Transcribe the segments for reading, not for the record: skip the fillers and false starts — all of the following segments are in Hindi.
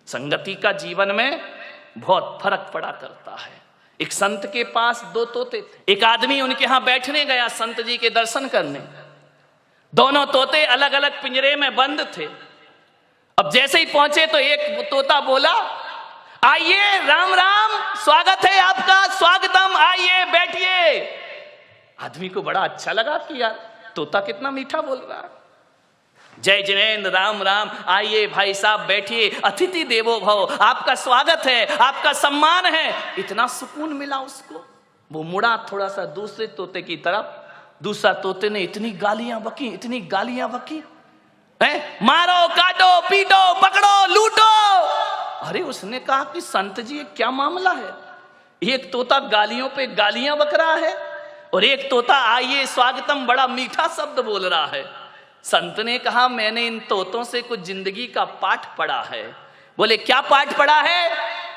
संगति का जीवन में बहुत फर्क पड़ा करता है। एक संत के पास 2 तोते थे। एक आदमी उनके यहां बैठने गया संत जी के दर्शन करने। दोनों तोते अलग अलग पिंजरे में बंद थे। अब जैसे ही पहुंचे तो एक तोता बोला, आइए, राम राम, स्वागत है आपका, स्वागतम, आइए बैठिए। आदमी को बड़ा अच्छा लगा कि यार तोता कितना मीठा बोल रहा है। जय जिनेन्द्र, राम राम, आइए भाई साहब बैठिए, अतिथि देवो भव, आपका स्वागत है, आपका सम्मान है। इतना सुकून मिला उसको। वो मुड़ा थोड़ा सा दूसरे तोते की तरफ। दूसरा तोते ने इतनी गालियां बकी, इतनी गालियां बकी, मारो, काटो, पीटो, पकड़ो, लूटो। अरे उसने कहा कि संत जी क्या मामला है? एक तोता गालियों पे गालियां बक रहा है और एक तोता आइए स्वागतम बड़ा मीठा शब्द बोल रहा है। संत ने कहा, मैंने इन तोतों से कुछ जिंदगी का पाठ पढ़ा है। बोले क्या पाठ पढ़ा है?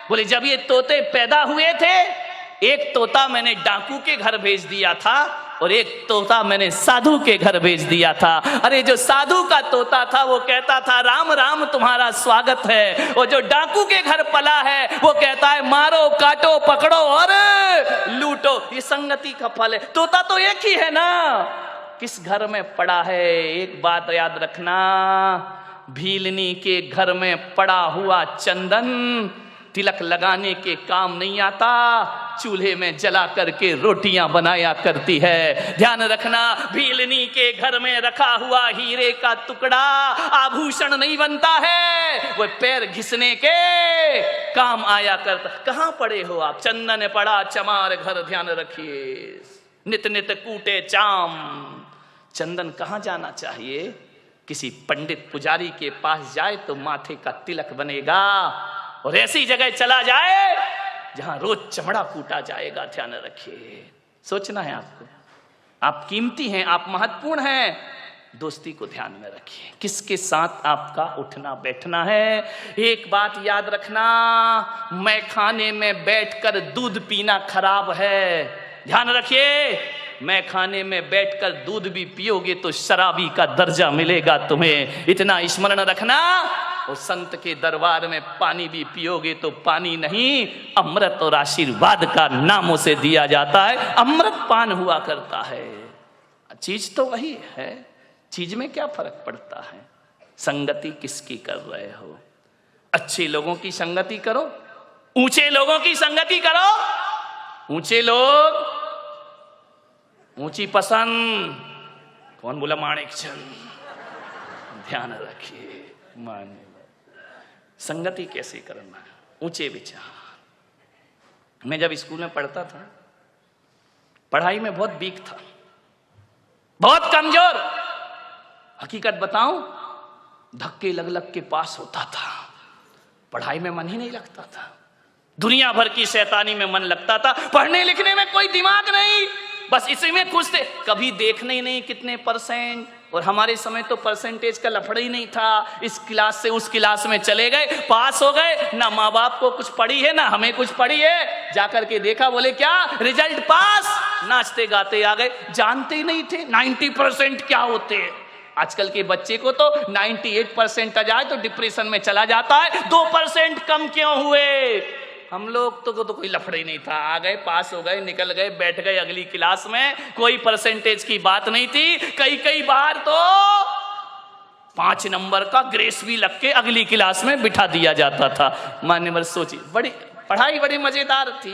बोले जब ये तोते पैदा हुए थे, एक तोता मैंने डाकू के घर भेज दिया था और एक तोता मैंने साधु के घर भेज दिया था। अरे जो साधु का तोता था वो कहता था राम राम तुम्हारा स्वागत है, और जो डाकू के घर पला है वो कहता है मारो, काटो, पकड़ो और लूटो। ये संगति का फल है। तोता तो एक ही है ना, किस घर में पड़ा है? एक बात याद रखना, भीलनी के घर में पड़ा हुआ चंदन तिलक लगाने के काम नहीं आता, चूल्हे में जला करके रोटियां बनाया करती है। ध्यान रखना, भीलनी के घर में रखा हुआ हीरे का टुकड़ा आभूषण नहीं बनता है, वो पैर घिसने के काम आया करता। कहां पड़े हो आप? चंदन पड़ा चमार घर, ध्यान रखिए, नित नित कूटे चाम। चंदन कहां जाना चाहिए? किसी पंडित पुजारी के पास जाए तो माथे का तिलक बनेगा, और ऐसी जगह चला जाए जहां रोज चमड़ा कूटा जाएगा। ध्यान रखिए, सोचना है आपको, आप कीमती हैं, आप महत्वपूर्ण हैं। दोस्ती को ध्यान में रखिए, किसके साथ आपका उठना बैठना है। एक बात याद रखना, मैं खाने में बैठकर दूध पीना खराब है। ध्यान रखिए, मैं खाने में बैठकर दूध भी पियोगे तो शराबी का दर्जा मिलेगा तुम्हें, इतना स्मरण रखना। और संत के दरबार में पानी भी पियोगे तो पानी नहीं, अमृत और आशीर्वाद का नामों से दिया जाता है, अमृत पान हुआ करता है। चीज तो वही है, चीज में क्या फर्क पड़ता है? संगति किसकी कर रहे हो? अच्छे लोगों की संगति करो, ऊंचे लोगों की संगति करो। ऊंचे लोग, ऊंची पसंद। कौन बोला? माणिक चंद। ध्यान रखिए, मान संगति कैसे करना है, ऊंचे विचार। मैं जब स्कूल में पढ़ता था, पढ़ाई में बहुत वीक था, बहुत कमजोर। हकीकत बताऊं, धक्के लग लग के पास होता था, पढ़ाई में मन ही नहीं लगता था। दुनिया भर की शैतानी में मन लगता था, पढ़ने लिखने में कोई दिमाग नहीं, बस इसी में खुश थे। कभी देखने ही नहीं कितने परसेंट, और हमारे समय तो परसेंटेज का लफड़ा ही नहीं था। इस क्लास से उस क्लास में चले गए, पास हो गए, ना माँ बाप को कुछ पड़ी है ना हमें कुछ पड़ी है। जाकर के देखा, बोले क्या रिजल्ट पास, नाचते गाते आ गए, जानते ही नहीं थे 90% क्या होते हैं। आजकल के बच्चे को तो 98% आ जाए तो डिप्रेशन में चला जाता है, 2% कम क्यों हुए। हम लोग तो कोई लफड़ा ही नहीं था, आ गए, पास हो गए, निकल गए, बैठ गए अगली क्लास में, कोई परसेंटेज की बात नहीं थी। कई बार तो 5 नंबर का ग्रेस भी लग के अगली क्लास में बिठा दिया जाता था। मान्यवर सोचिए, बड़ी पढ़ाई बड़ी मजेदार थी।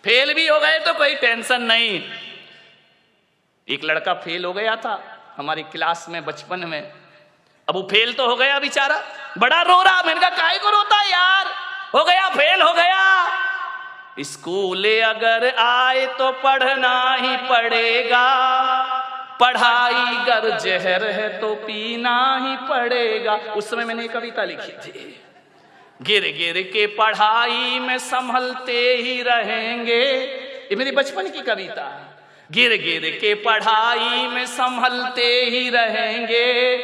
फेल भी हो गए तो कोई टेंशन नहीं। एक लड़का फेल हो गया था हमारी क्लास में बचपन में। अब वो फेल तो हो गया बेचारा, बड़ा रो रहा। मैंने कहा काहे को रोता है यार, हो गया, फेल हो गया। स्कूल अगर आए तो पढ़ना ही पड़ेगा, पढ़ाई गर जहर है तो पीना ही पड़ेगा। उस समय मैंने कविता लिखी थी, गिर गिर के पढ़ाई में संभलते ही रहेंगे। ये मेरी बचपन की कविता। गिर गिर के पढ़ाई में संभलते ही रहेंगे,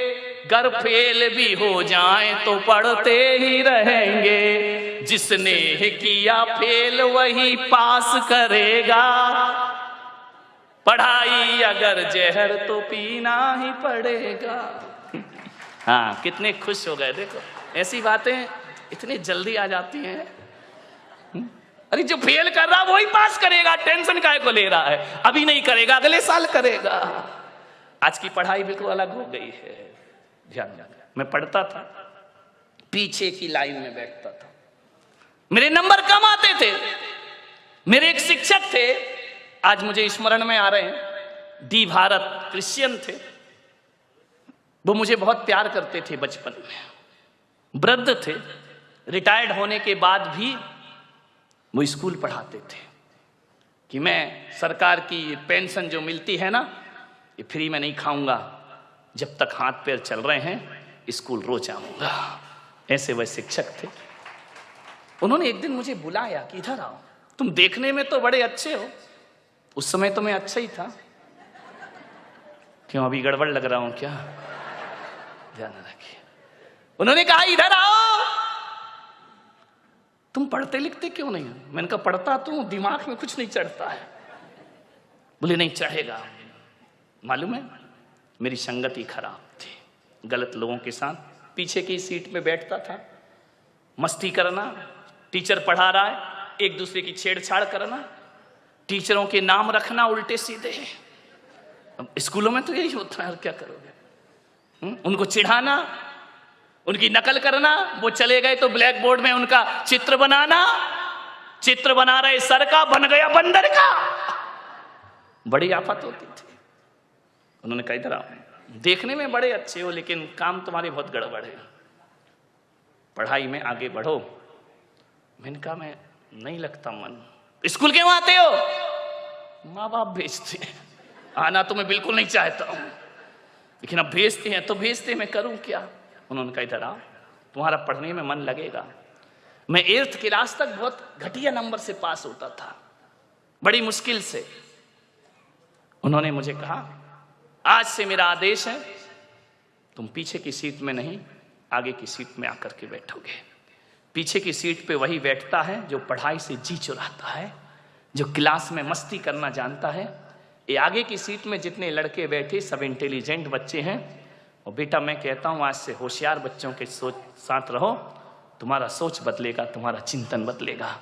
गर फेल भी हो जाए तो पढ़ते ही रहेंगे। जिसने किया फेल वही पास करेगा, पढ़ाई अगर जहर तो पीना ही पड़ेगा। हाँ, कितने खुश हो गए। देखो ऐसी बातें इतनी जल्दी आ जाती हैं। अरे जो फेल कर रहा वही पास करेगा, टेंशन काहे को ले रहा है? अभी नहीं करेगा, अगले साल करेगा। आज की पढ़ाई बिल्कुल अलग हो गई है। ध्यान रखना, मैं पढ़ता था, पीछे की लाइन में बैठता था, मेरे नंबर कम आते थे। मेरे एक शिक्षक थे, आज मुझे स्मरण में आ रहे हैं, डी भारत, क्रिश्चियन थे। वो मुझे बहुत प्यार करते थे बचपन में। वृद्ध थे, रिटायर्ड होने के बाद भी वो स्कूल पढ़ाते थे कि मैं सरकार की पेंशन जो मिलती है ना, ये फ्री में नहीं खाऊंगा, जब तक हाथ पैर चल रहे हैं स्कूल रोज आऊंगा। ऐसे वह शिक्षक थे। उन्होंने एक दिन मुझे बुलाया कि इधर आओ, तुम देखने में तो बड़े अच्छे हो। उस समय तो मैं अच्छा ही था। क्यों अभी गड़बड़ लग रहा हूं क्या? ध्यान रखिए। उन्होंने कहा इधर आओ, तुम पढ़ते लिखते क्यों नहीं हो? मैंने कहा पढ़ता तो दिमाग में कुछ नहीं चढ़ता है। बोले नहीं चढ़ेगा। मालूम है, मेरी संगति खराब थी, गलत लोगों के साथ पीछे की सीट में बैठता था, मस्ती करना, टीचर पढ़ा रहा है एक दूसरे की छेड़छाड़ करना, टीचरों के नाम रखना उल्टे सीधे। अब स्कूलों में तो यही होता है, और क्या करोगे? उनको चिढ़ाना, उनकी नकल करना, वो चले गए तो ब्लैक बोर्ड में उनका चित्र बनाना, चित्र बना रहे सर का, बन गया बंदर का। बड़ी आफत होती थी। उन्होंने कहा इधर आओ, देखने में बड़े अच्छे हो लेकिन काम तुम्हारे बहुत गड़बड़ है, पढ़ाई में आगे बढ़ो। मैंने कहा मैं नहीं लगता मन। स्कूल क्यों आते हो? माँ बाप भेजते हैं, आना तो मैं बिल्कुल नहीं चाहता हूं, लेकिन अब भेजते हैं तो भेजते, मैं करूं क्या? उन्होंने कहा इधर आओ, तुम्हारा पढ़ने में मन लगेगा। मैं 8th क्लास तक बहुत घटिया नंबर से पास होता था, बड़ी मुश्किल से। उन्होंने मुझे कहा आज से मेरा आदेश है, तुम पीछे की सीट में नहीं आगे की सीट में आकर के बैठोगे। पीछे की सीट पे वही बैठता है जो पढ़ाई से जी चुराता है, जो क्लास में मस्ती करना जानता है। ये आगे की सीट में जितने लड़के बैठे सब इंटेलिजेंट बच्चे हैं। और बेटा मैं कहता हूँ आज से होशियार बच्चों के साथ रहो, तुम्हारा सोच बदलेगा, तुम्हारा चिंतन बदलेगा।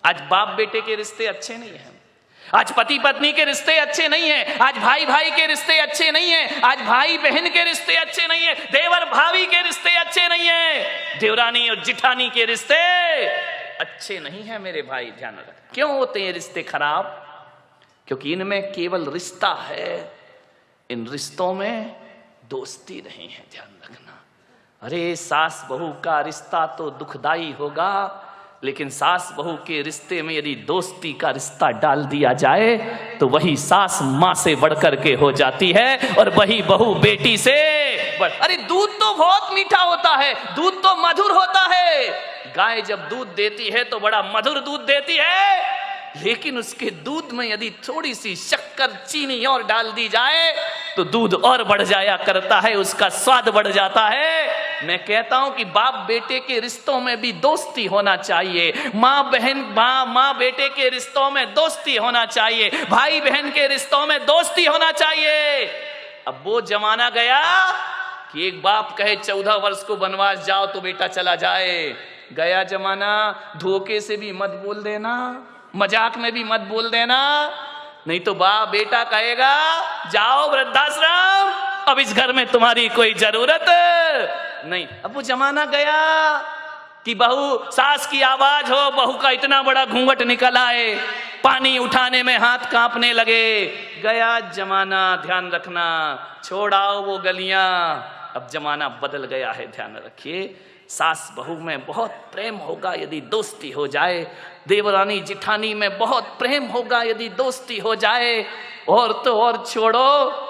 आज बाप बेटे के रिश्ते अच्छे नहीं हैं, आज पति पत्नी के रिश्ते अच्छे नहीं हैं, आज भाई भाई के रिश्ते अच्छे नहीं हैं, आज भाई बहन के रिश्ते अच्छे नहीं हैं, देवर भाभी के रिश्ते अच्छे नहीं हैं, देवरानी और जिठानी के रिश्ते अच्छे नहीं हैं। मेरे भाई ध्यान रख, क्यों होते हैं रिश्ते खराब? क्योंकि इनमें केवल रिश्ता है, इन रिश्तों में दोस्ती नहीं है। ध्यान रखना। अरे सास बहू का रिश्ता तो दुखदाई होगा, लेकिन सास बहू के रिश्ते में यदि दोस्ती का रिश्ता डाल दिया जाए तो वही सास माँ से बढ़कर के हो जाती है और वही बहू बेटी से अरे दूध तो बहुत मीठा होता है, दूध तो मधुर होता है। गाय जब दूध देती है तो बड़ा मधुर दूध देती है, लेकिन उसके दूध में यदि थोड़ी सी शक्कर चीनी और डाल दी जाए तो दूध और बढ़ जाया करता है, उसका स्वाद बढ़ जाता है। मैं कहता हूं कि बाप बेटे के रिश्तों में भी दोस्ती होना चाहिए, माँ बहन माँ बेटे के रिश्तों में दोस्ती होना चाहिए, भाई बहन के रिश्तों में दोस्ती होना चाहिए। अब वो जमाना गया कि एक बाप कहे 14 वर्ष को वनवास जाओ तो बेटा चला जाए। गया जमाना। धोखे से भी मत बोल देना, मजाक में भी मत बोल देना, नहीं तो बाप बेटा कहेगा जाओ वृद्धाश्रम, अब इस घर में तुम्हारी कोई जरूरत नहीं। अब वो जमाना गया कि बहू सास की आवाज हो, बहू का इतना बड़ा घूंघट निकल आए, पानी उठाने में हाथ कांपने लगे। गया जमाना। ध्यान रखना, छोड़ाओ वो गलियां। अब जमाना बदल गया है, ध्यान रखिए। सास बहू में बहुत प्रेम होगा यदि दोस्ती हो जाए, देवरानी जिठानी में बहुत प्रेम होगा यदि दोस्ती हो जाए, और तो और छोड़ो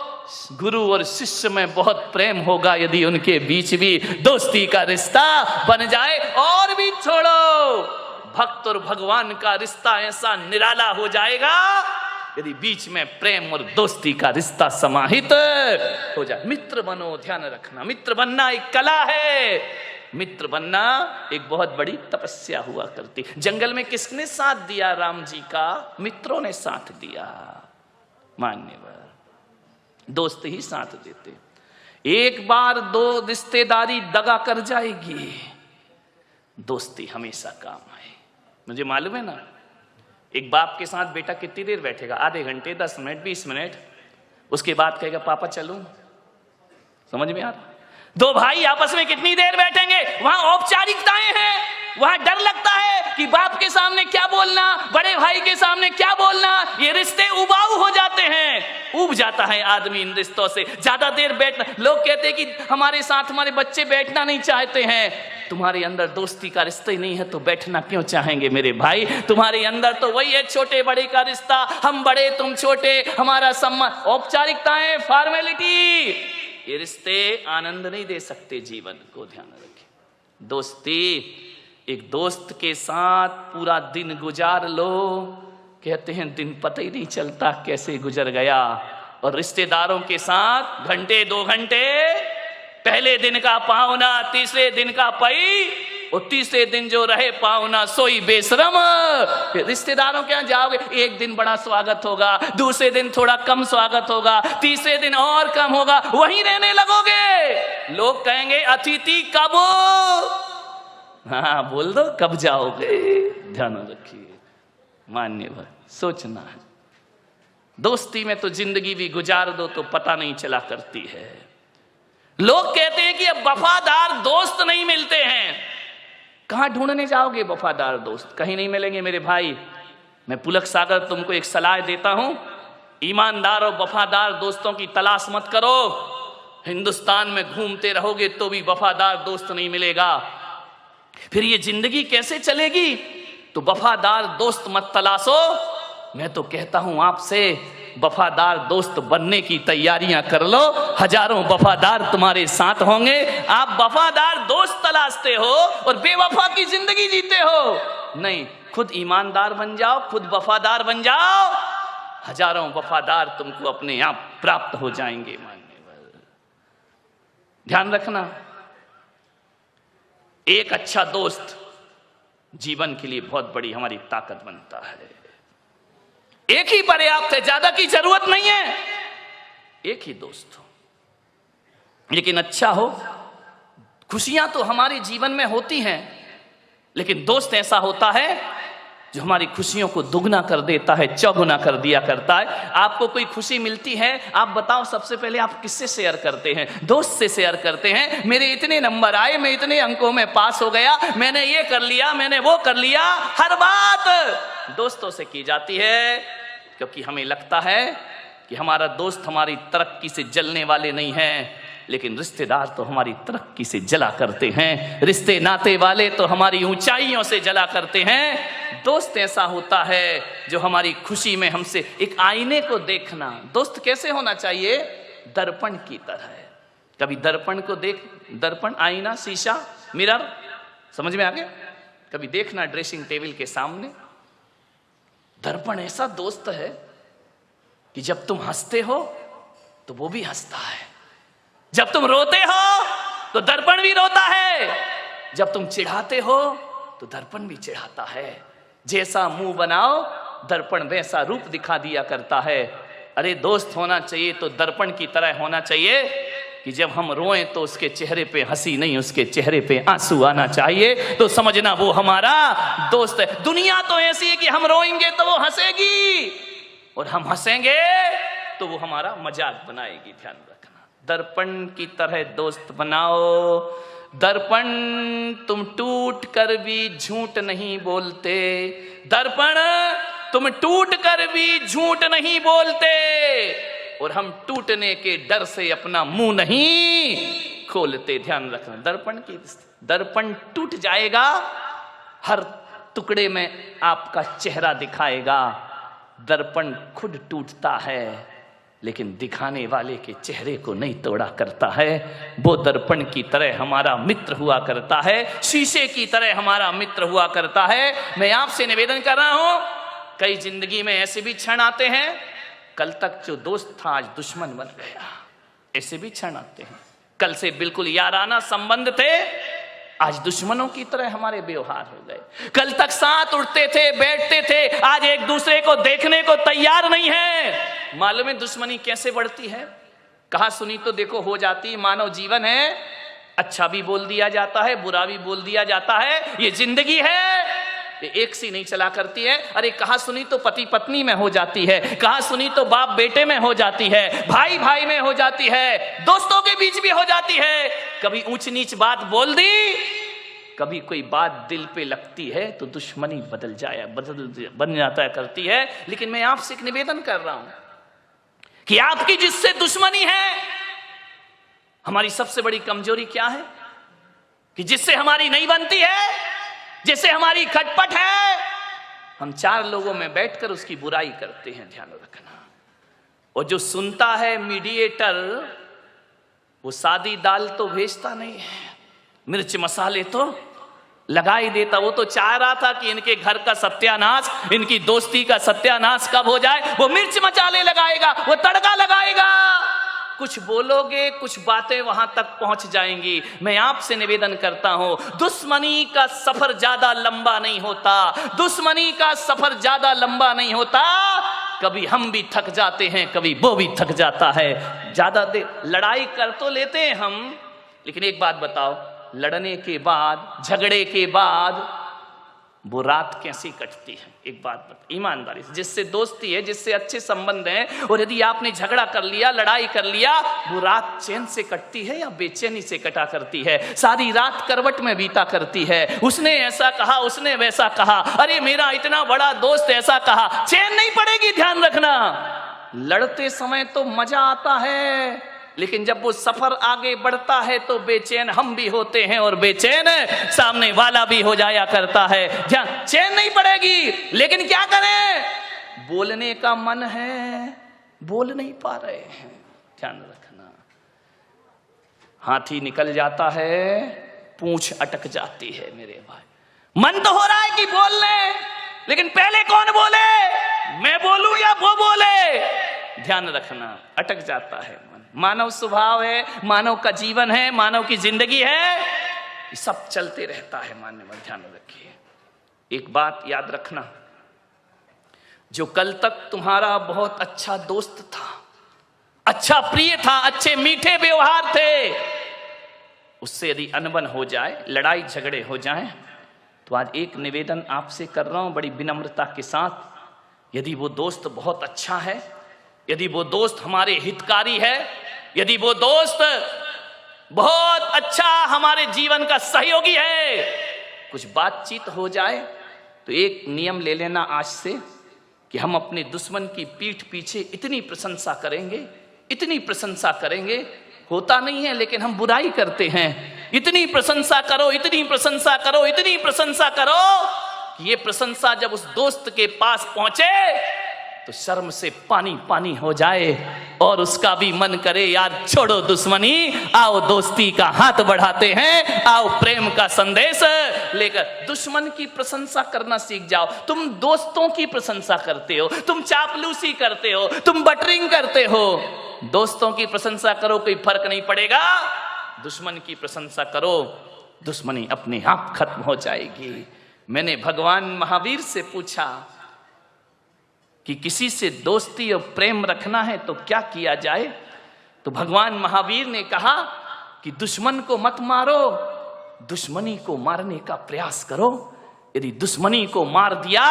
गुरु और शिष्य में बहुत प्रेम होगा यदि उनके बीच भी दोस्ती का रिश्ता बन जाए, और भी छोड़ो भक्त और भगवान का रिश्ता ऐसा निराला हो जाएगा यदि बीच में प्रेम और दोस्ती का रिश्ता समाहित हो जाए। मित्र बनो, ध्यान रखना, मित्र बनना एक कला है। मित्र बनना एक बहुत बड़ी तपस्या हुआ करती। जंगल में किसने साथ दिया? राम जी का मित्रों ने साथ दिया। मान्यवर दोस्त ही साथ देते। एक बार दो रिश्तेदारी दगा कर जाएगी, दोस्ती हमेशा काम आए। मुझे मालूम है ना, एक बाप के साथ बेटा कितनी देर बैठेगा? आधे घंटे, 10 मिनट, 20 मिनट। उसके बाद कहेगा पापा चलूं। समझ में आ रहा? दो भाई आपस में कितनी देर बैठेंगे? वहां औपचारिकताएं हैं, वहां डर लगता है कि बाप के सामने क्या बोलना, बड़े भाई के सामने क्या बोलना। ये रिश्ते उबाऊ हो जाते हैं, उब जाता है आदमी इन रिश्तों से। ज्यादा देर बैठना, लोग कहते हैं कि हमारे साथ हमारे बच्चे बैठना नहीं चाहते हैं। तुम्हारे अंदर दोस्ती का रिश्ता ही नहीं है तो बैठना क्यों चाहेंगे मेरे भाई? तुम्हारे अंदर तो वही है छोटे बड़े का रिश्ता, हम बड़े तुम छोटे, हमारा सम्मान। औपचारिकताएं, फॉर्मेलिटी, ये रिश्ते आनंद नहीं दे सकते जीवन को। ध्यान रखें, दोस्ती, एक दोस्त के साथ पूरा दिन गुजार लो, कहते हैं दिन पता ही नहीं चलता कैसे गुजर गया। और रिश्तेदारों के साथ घंटे 2 घंटे, पहले दिन का पाहुना, तीसरे दिन का पई, और तीसरे दिन जो रहे पाहुना सोई बेशरम। रिश्तेदारों के यहाँ जाओगे, एक दिन बड़ा स्वागत होगा, दूसरे दिन थोड़ा कम स्वागत होगा, तीसरे दिन और कम होगा, वहीं रहने लगोगे। लोग कहेंगे अतिथि कब? हाँ बोल दो कब जाओगे। ध्यान रखिए, मान्यवर, सोचना है। दोस्ती में तो जिंदगी भी गुजार दो तो पता नहीं चला करती है। लोग कहते हैं कि अब वफादार दोस्त नहीं मिलते हैं। कहां ढूंढने जाओगे वफादार दोस्त? कहीं नहीं मिलेंगे मेरे भाई। मैं पुलक सागर तुमको एक सलाह देता हूं, ईमानदार और वफादार दोस्तों की तलाश मत करो। हिंदुस्तान में घूमते रहोगे तो भी वफादार दोस्त नहीं मिलेगा, फिर ये जिंदगी कैसे चलेगी? तो वफादार दोस्त मत तलाशो। मैं तो कहता हूं आपसे, वफादार दोस्त बनने की तैयारियां कर लो। हजारों वफादार तुम्हारे साथ होंगे। आप वफादार दोस्त तलाशते हो और बेवफा की जिंदगी जीते हो। नहीं, खुद ईमानदार बन जाओ, खुद वफादार बन जाओ, हजारों वफादार तुमको अपने आप प्राप्त हो जाएंगे। मान्यवर, ध्यान रखना, एक अच्छा दोस्त जीवन के लिए बहुत बड़ी हमारी ताकत बनता है। एक ही पर्याप्त है, ज्यादा की जरूरत नहीं है। एक ही दोस्त हो, लेकिन अच्छा हो। खुशियां तो हमारे जीवन में होती हैं, लेकिन दोस्त ऐसा होता है जो हमारी खुशियों को दुगना कर देता है, चौगुना कर दिया करता है। आपको कोई खुशी मिलती है, आप बताओ सबसे पहले आप किससे शेयर करते हैं? दोस्त से शेयर करते हैं। मेरे इतने नंबर आए, मैं इतने अंकों में पास हो गया, मैंने ये कर लिया, मैंने वो कर लिया। हर बात दोस्तों से की जाती है, क्योंकि हमें लगता है कि हमारा दोस्त हमारी तरक्की से जलने वाले नहीं हैं, लेकिन रिश्तेदार तो हमारी तरक्की से जला करते हैं। रिश्ते नाते वाले तो हमारी ऊंचाइयों से जला करते हैं। दोस्त ऐसा होता है जो हमारी खुशी में हमसे, एक आईने को देखना। दोस्त कैसे होना चाहिए? दर्पण की तरह। कभी दर्पण को देख, दर्पण, आईना, शीशा, मिरर, समझ में आ गया? कभी देखना ड्रेसिंग टेबल के सामने। दर्पण ऐसा दोस्त है कि जब तुम हंसते हो तो वो भी हंसता है, जब तुम रोते हो तो दर्पण भी रोता है, जब तुम चिढ़ाते हो तो दर्पण भी चिढ़ाता है। जैसा मुंह बनाओ दर्पण वैसा रूप दिखा दिया करता है। अरे दोस्त होना चाहिए तो दर्पण की तरह होना चाहिए कि जब हम रोएं तो उसके चेहरे पे हंसी नहीं, उसके चेहरे पे आंसू आना चाहिए, तो समझना वो हमारा दोस्त है। दुनिया तो ऐसी है कि हम रोएंगे तो वो हंसेगी, और हम हंसेंगे तो वो हमारा मजाक बनाएगी। ध्यान रखना, दर्पण की तरह दोस्त बनाओ। दर्पण तुम टूट कर भी झूठ नहीं बोलते, दर्पण तुम टूट कर भी झूठ नहीं बोलते, और हम टूटने के डर से अपना मुंह नहीं खोलते। ध्यान रखना, दर्पण टूट जाएगा, हर टुकड़े में आपका चेहरा दिखाएगा। दर्पण खुद टूटता है, लेकिन दिखाने वाले के चेहरे को नहीं तोड़ा करता है। वो दर्पण की तरह हमारा मित्र हुआ करता है, शीशे की तरह हमारा मित्र हुआ करता है। मैं आपसे निवेदन कर रहा हूं, कई जिंदगी में ऐसे भी क्षण आते हैं, कल तक जो दोस्त था आज दुश्मन बन गया। ऐसे भी क्षण आते हैं, कल से बिल्कुल याराना संबंध थे, आज दुश्मनों की तरह हमारे व्यवहार हो गए। कल तक साथ उठते थे, बैठते थे, आज एक दूसरे को देखने को तैयार नहीं है। मालूम है दुश्मनी कैसे बढ़ती है? कहा सुनी तो देखो हो जाती। मानव जीवन है, अच्छा भी बोल दिया जाता है, बुरा भी बोल दिया जाता है। ये जिंदगी है, ये एक सी नहीं चला करती है। अरे कहाँ सुनी तो पति पत्नी में हो जाती है, कहाँ सुनी तो बाप बेटे में हो जाती है, भाई भाई में हो जाती है, दोस्तों के बीच भी हो जाती है। कभी ऊंच नीच बात बोल दी, कभी कोई बात दिल पे लगती है तो दुश्मनी बन जाता करती है। लेकिन मैं आपसे एक निवेदन कर रहा हूं कि आपकी जिससे दुश्मनी है, हमारी सबसे बड़ी कमजोरी क्या है कि जिससे हमारी नहीं बनती है, जिससे हमारी खटपट है, हम चार लोगों में बैठकर उसकी बुराई करते हैं। ध्यान रखना। और जो सुनता है मीडिएटर, वो सादी दाल तो भेजता नहीं है, मिर्च मसाले तो लगा ही देता। वो तो चाह रहा था कि इनके घर का सत्यानाश, इनकी दोस्ती का सत्यानाश कब हो जाए। वो मिर्च मसाले लगाएगा, वो तड़का लगाएगा। कुछ बोलोगे, कुछ बातें वहां तक पहुंच जाएंगी। मैं आपसे निवेदन करता हूं, दुश्मनी का सफर ज्यादा लंबा नहीं होता, दुश्मनी का सफर ज्यादा लंबा नहीं होता। कभी हम भी थक जाते हैं, कभी वो भी थक जाता है। ज्यादा देर लड़ाई कर तो लेते हैं हम, लेकिन एक बात बताओ, लड़ने के बाद, झगड़े के बाद वो रात कैसी कटती है? एक बात बता ईमानदारी से, जिससे दोस्ती है, जिससे अच्छे संबंध हैं, और यदि आपने झगड़ा कर लिया, लड़ाई कर लिया, वो रात चैन से कटती है या बेचैनी से कटा करती है? सारी रात करवट में बीता करती है। उसने ऐसा कहा, उसने वैसा कहा, अरे मेरा इतना बड़ा दोस्त ऐसा कहा, चैन नहीं पड़ेगी। ध्यान रखना, लड़ते समय तो मजा आता है, लेकिन जब वो सफर आगे बढ़ता है तो बेचैन हम भी होते हैं और बेचैन सामने वाला भी हो जाया करता है। ध्यान, चैन नहीं पड़ेगी, लेकिन क्या करें? बोलने का मन है, बोल नहीं पा रहे हैं। ध्यान रखना, हाथी निकल जाता है, पूंछ अटक जाती है। मेरे भाई, मन तो हो रहा है कि बोल ले, लेकिन पहले कौन बोले, मैं बोलूं या वो बोले? ध्यान रखना, अटक जाता है मन। मानव स्वभाव है, मानव का जीवन है, मानव की जिंदगी है, ये सब चलते रहता है। मान्यवर ध्यान रखिए, एक बात याद रखना, जो कल तक तुम्हारा बहुत अच्छा दोस्त था, अच्छा प्रिय था, अच्छे मीठे व्यवहार थे, उससे यदि अनबन हो जाए, लड़ाई झगड़े हो जाए, तो आज एक निवेदन आपसे कर रहा हूं बड़ी विनम्रता के साथ। यदि वो दोस्त बहुत अच्छा है, यदि वो दोस्त हमारे हितकारी है, यदि वो दोस्त बहुत अच्छा हमारे जीवन का सहयोगी है, कुछ बातचीत हो जाए तो एक नियम ले लेना आज से कि हम अपने दुश्मन की पीठ पीछे इतनी प्रशंसा करेंगे, इतनी प्रशंसा करेंगे, होता नहीं है लेकिन हम बुराई करते हैं। इतनी प्रशंसा करो, इतनी प्रशंसा करो, इतनी प्रशंसा करो कि ये प्रशंसा जब उस दोस्त के पास पहुंचे तो शर्म से पानी पानी हो जाए और उसका भी मन करे, यार छोड़ो दुश्मनी, आओ दोस्ती का हाथ बढ़ाते हैं, आओ प्रेम का संदेश लेकर। दुश्मन की प्रशंसा करना सीख जाओ। तुम दोस्तों की प्रशंसा करते हो, तुम चापलूसी करते हो, तुम बटरिंग करते हो। दोस्तों की प्रशंसा करो, कोई फर्क नहीं पड़ेगा। दुश्मन की प्रशंसा करो, दुश्मनी अपने आप खत्म हो जाएगी। मैंने भगवान महावीर से पूछा कि किसी से दोस्ती और प्रेम रखना है तो क्या किया जाए, तो भगवान महावीर ने कहा कि दुश्मन को मत मारो, दुश्मनी को मारने का प्रयास करो। यदि दुश्मनी को मार दिया,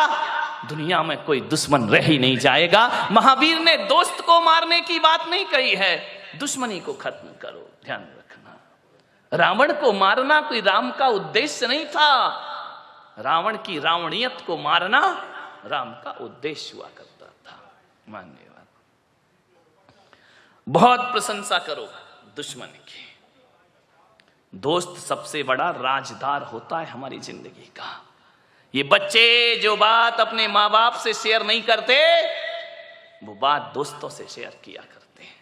दुनिया में कोई दुश्मन रह ही नहीं जाएगा। महावीर ने दोस्त को मारने की बात नहीं कही है, दुश्मनी को खत्म करो। ध्यान रखना, रावण को मारना कोई राम का उद्देश्य नहीं था, रावण की रावणियत को मारना राम का उद्देश्य हुआ करता था। मान्यवाद, बहुत प्रशंसा करो दुश्मन की। दोस्त सबसे बड़ा राजदार होता है हमारी जिंदगी का। ये बच्चे जो बात अपने माँ बाप से शेयर नहीं करते, वो बात दोस्तों से शेयर किया करते हैं।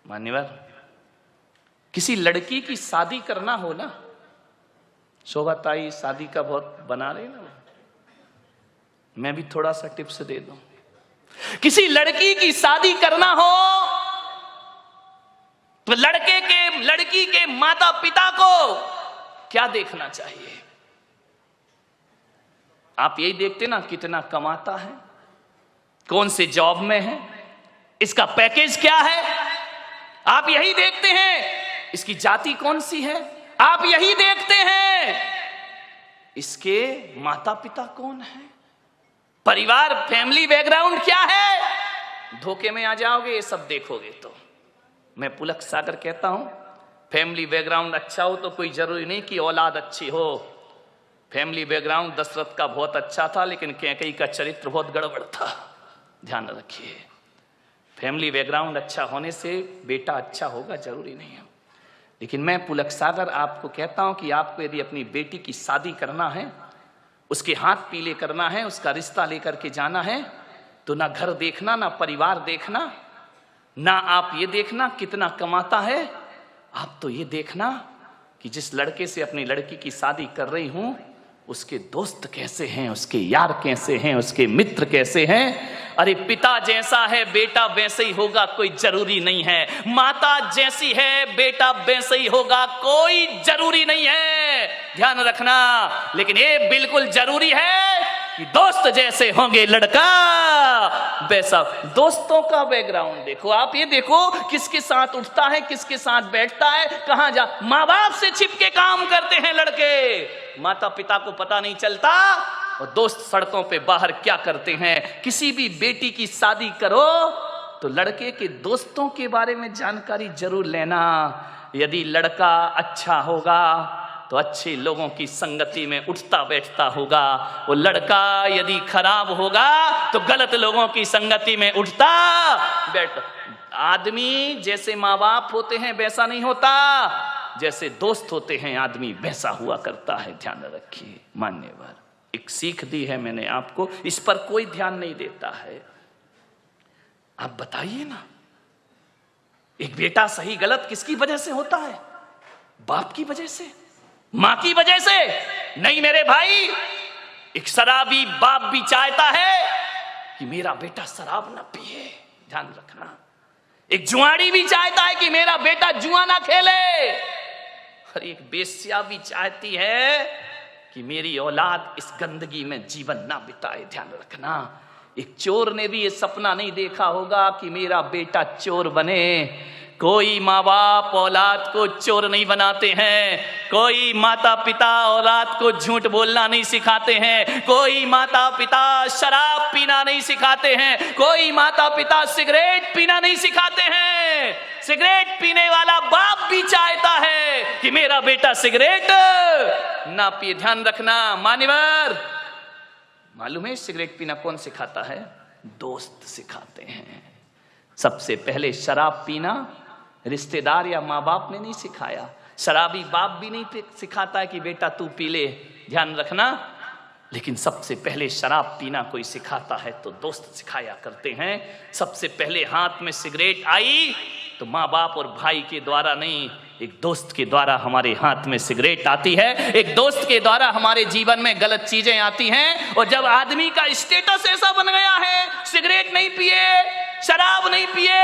मान्यवर, किसी लड़की की शादी करना हो ना, शोभा ताई शादी का बहुत बना रहे ना, मैं भी थोड़ा सा टिप्स दे दूं। किसी लड़की की शादी करना हो तो लड़की के माता पिता को क्या देखना चाहिए? आप यही देखते ना, कितना कमाता है, कौन से जॉब में है, इसका पैकेज क्या है। आप यही देखते हैं, इसकी जाति कौन सी है, आप यही देखते हैं। इसके माता पिता कौन है, परिवार फैमिली बैकग्राउंड क्या है, धोखे में आ जाओगे ये सब देखोगे तो। मैं पुलक सागर कहता हूं, फैमिली बैकग्राउंड अच्छा हो तो कोई जरूरी नहीं कि औलाद अच्छी हो। फैमिली बैकग्राउंड दशरथ का बहुत अच्छा था, लेकिन कैकेयी का चरित्र बहुत गड़बड़ था। ध्यान रखिए, फैमिली बैकग्राउंड अच्छा होने से बेटा अच्छा होगा जरूरी नहीं है। लेकिन मैं पुलक सागर आपको कहता हूं कि आपको यदि अपनी बेटी की शादी करना है, उसके हाथ पीले करना है, उसका रिश्ता लेकर के जाना है, तो ना घर देखना, ना परिवार देखना, ना आप ये देखना कितना कमाता है, आप तो ये देखना कि जिस लड़के से अपनी लड़की की शादी कर रही हूं उसके दोस्त कैसे हैं, उसके यार कैसे हैं, उसके मित्र कैसे हैं। अरे पिता जैसा है बेटा वैसे ही होगा, कोई जरूरी नहीं है। माता जैसी है बेटा वैसे ही होगा, कोई जरूरी नहीं है। ध्यान रखना। लेकिन ये बिल्कुल जरूरी है कि दोस्त जैसे होंगे लड़का वैसा। दोस्तों का बैकग्राउंड देखो, आप ये देखो किसके साथ उठता है, किसके साथ बैठता है, कहां जा। माँ बाप से छिपके काम करते हैं लड़के, माता पिता को पता नहीं चलता, और दोस्त सड़कों पे बाहर क्या करते हैं। किसी भी बेटी की शादी करो तो लड़के के दोस्तों के बारे में जानकारी जरूर लेना। यदि लड़का अच्छा होगा तो अच्छे लोगों की संगति में उठता बैठता होगा, वो लड़का यदि खराब होगा तो गलत लोगों की संगति में उठता बैठता। आदमी जैसे माँ बाप होते हैं वैसा नहीं होता, जैसे दोस्त होते हैं आदमी वैसा हुआ करता है। ध्यान रखिए। मान्यवर, एक सीख दी है मैंने आपको, इस पर कोई ध्यान नहीं देता है। आप बताइए ना, एक बेटा सही गलत किसकी वजह से होता है? बाप की वजह से, मां की वजह से नहीं मेरे भाई। एक शराबी बाप भी चाहता है कि मेरा बेटा शराब ना पिए, ध्यान रखना। एक जुआड़ी भी चाहता है कि मेरा बेटा जुआ ना खेले, और एक बेश्या भी चाहती है कि मेरी औलाद इस गंदगी में जीवन ना बिताए। ध्यान रखना। एक चोर ने भी ये सपना नहीं देखा होगा कि मेरा बेटा चोर बने। कोई माँ बाप औलाद को चोर नहीं बनाते हैं, कोई माता पिता औलाद को झूठ बोलना नहीं सिखाते हैं, कोई माता पिता शराब पीना नहीं सिखाते हैं, कोई माता पिता सिगरेट पीना नहीं सिखाते हैं। सिगरेट पीने वाला बाप भी चाहता है कि मेरा बेटा सिगरेट ना पिए। ध्यान रखना मान्यवर। मालूम है सिगरेट पीना कौन सिखाता है? दोस्त सिखाते हैं। सबसे पहले शराब पीना रिश्तेदार या माँ बाप ने नहीं सिखाया, शराबी बाप भी नहीं सिखाता है कि बेटा तू पी ले। ध्यान रखना। लेकिन सबसे पहले शराब पीना कोई सिखाता है तो दोस्त सिखाया करते हैं। सबसे पहले हाथ में सिगरेट आई तो माँ बाप और भाई के द्वारा नहीं, एक दोस्त के द्वारा हमारे हाथ में सिगरेट आती है। एक दोस्त के द्वारा हमारे जीवन में गलत चीजें आती हैं। और जब आदमी का स्टेटस ऐसा बन गया है, सिगरेट नहीं पिए, शराब नहीं पिए,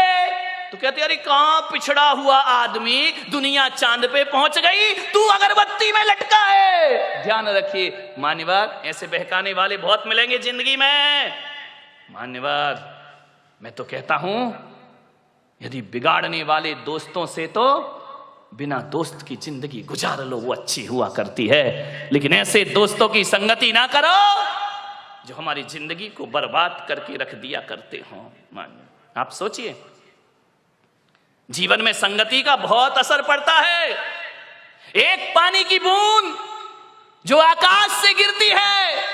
तो कहते अरे कहां पिछड़ा हुआ आदमी, दुनिया चांद पे पहुंच गई, तू अगरबत्ती में लटका है। ध्यान रखिए मान्यवर, ऐसे बहकाने वाले बहुत मिलेंगे जिंदगी में। मान्यवर, मैं तो कहता हूं यदि बिगाड़ने वाले दोस्तों से तो बिना दोस्त की जिंदगी गुजार लो, वो अच्छी हुआ करती है। लेकिन ऐसे दोस्तों की संगति ना करो जो हमारी जिंदगी को बर्बाद करके रख दिया करते हो। मान्य, आप सोचिए, जीवन में संगति का बहुत असर पड़ता है। एक पानी की बूंद जो आकाश से गिरती है,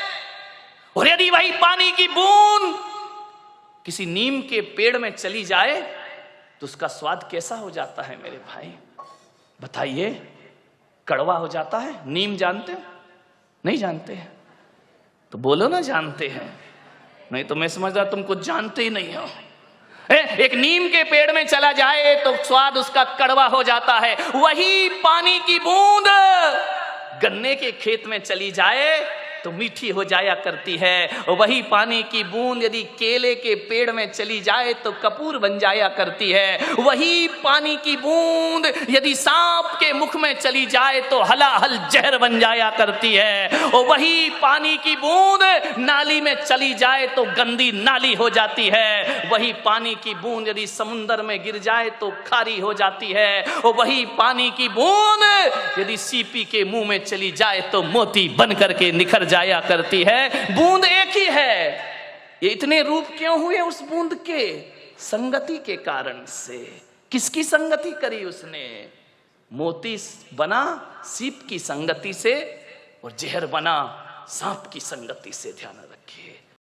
और यदि वही पानी की बूंद किसी नीम के पेड़ में चली जाए तो उसका स्वाद कैसा हो जाता है मेरे भाई? बताइए। कड़वा हो जाता है। नीम जानते हो? नहीं जानते हैं तो बोलो ना जानते हैं, नहीं तो मैं समझ रहा तुम कुछ जानते ही नहीं हो। एक नीम के पेड़ में चला जाए तो स्वाद उसका कड़वा हो जाता है। वही पानी की बूंद गन्ने के खेत में चली जाए तो मीठी हो जाया करती है। वही पानी की बूंद यदि केले के पेड़ में चली जाए तो कपूर बन जाया करती है। वही पानी की बूंद यदि सांप के मुख में चली जाए तो हलाहल जहर बन जाया करती है। और वही पानी की बूंद नाली में चली जाए तो गंदी नाली हो जाती है। वही पानी की बूंद यदि समुद्र में गिर जाए तो खारी हो जाती है। और वही पानी की बूंद यदि सीपी के मुंह में चली जाए तो मोती बन करके निखर जाया करती है। बूंद एक ही है। ये इतने रूप क्यों हुए उस बूंद के? संगति के कारण से। किसकी संगति करी उसने? मोती बना सीप की संगति से और जहर बना सांप की संगति से। ध्यान रखिए।